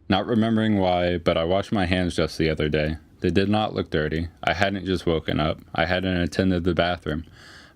Not remembering why, but I washed my hands just the other day. They did not look dirty. I hadn't just woken up. I hadn't attended the bathroom.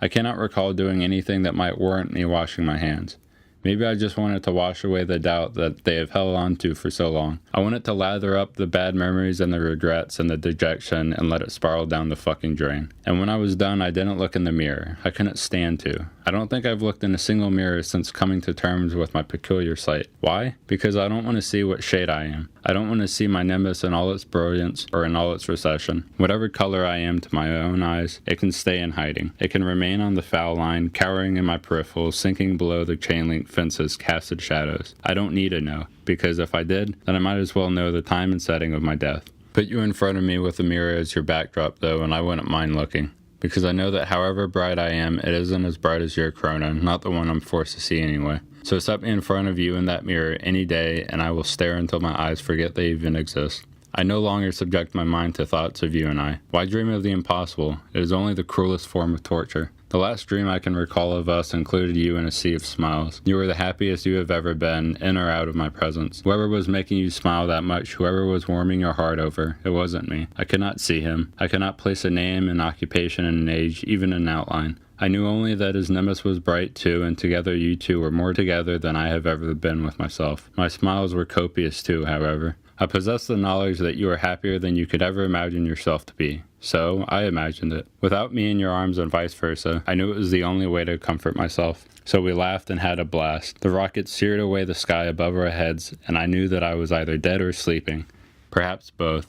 I cannot recall doing anything that might warrant me washing my hands. Maybe I just wanted to wash away the doubt that they have held on to for so long. I wanted to lather up the bad memories and the regrets and the dejection and let it spiral down the fucking drain. And when I was done, I didn't look in the mirror. I couldn't stand to. I don't think I've looked in a single mirror since coming to terms with my peculiar sight. Why? Because I don't want to see what shade I am. I don't want to see my nimbus in all its brilliance or in all its recession. Whatever color I am to my own eyes, it can stay in hiding. It can remain on the foul line, cowering in my peripherals, sinking below the chain-link fence's casted shadows. I don't need to know, because if I did, then I might as well know the time and setting of my death. Put you in front of me with a mirror as your backdrop, though, and I wouldn't mind looking. Because I know that however bright I am, it isn't as bright as your corona, not the one I'm forced to see anyway. So set me in front of you in that mirror any day, and I will stare until my eyes forget they even exist. I no longer subject my mind to thoughts of you and I. Why dream of the impossible? It is only the cruelest form of torture. The last dream I can recall of us included you in a sea of smiles. You were the happiest you have ever been, in or out of my presence. Whoever was making you smile that much, whoever was warming your heart over, it wasn't me. I could not see him. I could not place a name, an occupation, an age, even an outline. I knew only that his nimbus was bright too, and together you two were more together than I have ever been with myself. My smiles were copious too, however. I possessed the knowledge that you were happier than you could ever imagine yourself to be. So, I imagined it. Without me in your arms and vice versa, I knew it was the only way to comfort myself. So we laughed and had a blast. The rockets seared away the sky above our heads, and I knew that I was either dead or sleeping. Perhaps both.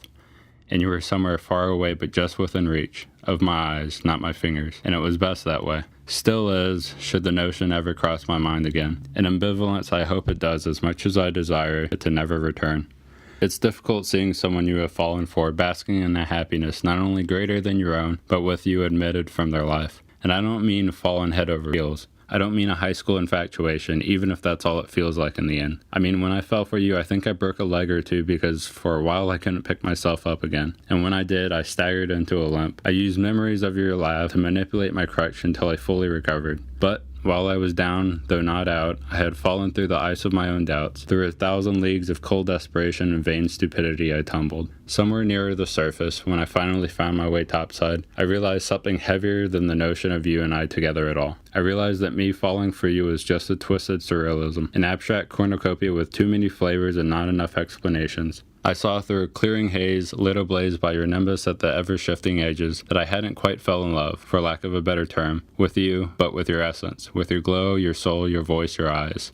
And you were somewhere far away but just within reach. Of my eyes, not my fingers. And it was best that way. Still is, should the notion ever cross my mind again. In ambivalence, I hope it does as much as I desire it to never return. It's difficult seeing someone you have fallen for basking in a happiness not only greater than your own, but with you admitted from their life. And I don't mean fallen head over heels. I don't mean a high school infatuation, even if that's all it feels like in the end. I mean, when I fell for you, I think I broke a leg or two because for a while I couldn't pick myself up again. And when I did, I staggered into a limp. I used memories of your laugh to manipulate my crutch until I fully recovered. But while I was down, though not out, I had fallen through the ice of my own doubts. Through 1,000 leagues of cold desperation and vain stupidity I tumbled. Somewhere nearer the surface, when I finally found my way topside, I realized something heavier than the notion of you and I together at all. I realized that me falling for you was just a twisted surrealism, an abstract cornucopia with too many flavors and not enough explanations. I saw through a clearing haze, lit ablaze by your nimbus at the ever-shifting edges, that I hadn't quite fell in love, for lack of a better term, with you, but with your essence, with your glow, your soul, your voice, your eyes.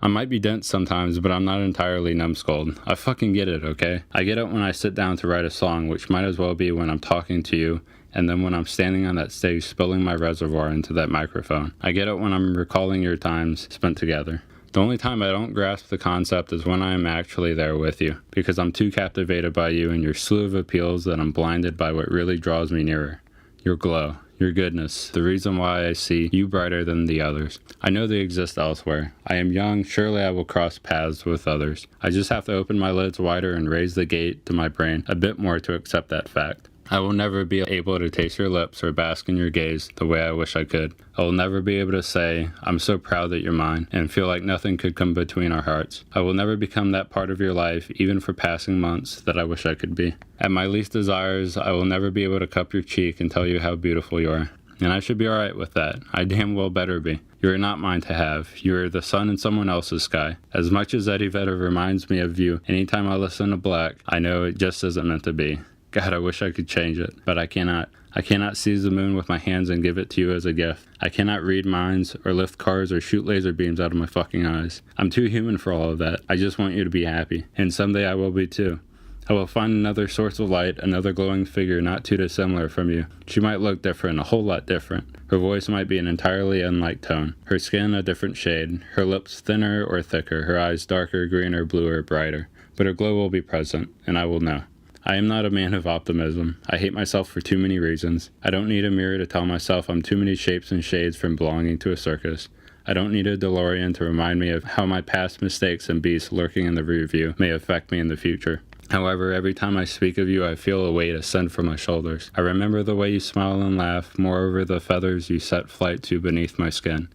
I might be dense sometimes, but I'm not entirely numbskulled. I fucking get it, okay? I get it when I sit down to write a song, which might as well be when I'm talking to you, and then when I'm standing on that stage spilling my reservoir into that microphone. I get it when I'm recalling your times spent together. The only time I don't grasp the concept is when I am actually there with you, because I'm too captivated by you and your slew of appeals that I'm blinded by what really draws me nearer. Your glow, your goodness, the reason why I see you brighter than the others. I know they exist elsewhere. I am young, surely I will cross paths with others. I just have to open my lids wider and raise the gate to my brain a bit more to accept that fact. I will never be able to taste your lips or bask in your gaze the way I wish I could. I will never be able to say, I'm so proud that you're mine, and feel like nothing could come between our hearts. I will never become that part of your life, even for passing months, that I wish I could be. At my least desires, I will never be able to cup your cheek and tell you how beautiful you are. And I should be alright with that. I damn well better be. You are not mine to have. You are the sun in someone else's sky. As much as Eddie Vedder reminds me of you anytime I listen to Black, I know it just isn't meant to be. God, I wish I could change it, but I cannot. I cannot seize the moon with my hands and give it to you as a gift. I cannot read minds, or lift cars, or shoot laser beams out of my fucking eyes. I'm too human for all of that. I just want you to be happy, and someday I will be too. I will find another source of light, another glowing figure not too dissimilar from you. She might look different, a whole lot different. Her voice might be an entirely unlike tone. Her skin a different shade. Her lips thinner or thicker. Her eyes darker, greener, bluer, brighter. But her glow will be present, and I will know. I am not a man of optimism. I hate myself for too many reasons. I don't need a mirror to tell myself I'm too many shapes and shades from belonging to a circus. I don't need a DeLorean to remind me of how my past mistakes and beasts lurking in the rear view may affect me in the future. However, every time I speak of you, I feel a weight ascend from my shoulders. I remember the way you smile and laugh, moreover the feathers you set flight to beneath my skin.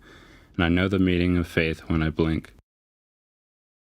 And I know the meaning of faith when I blink.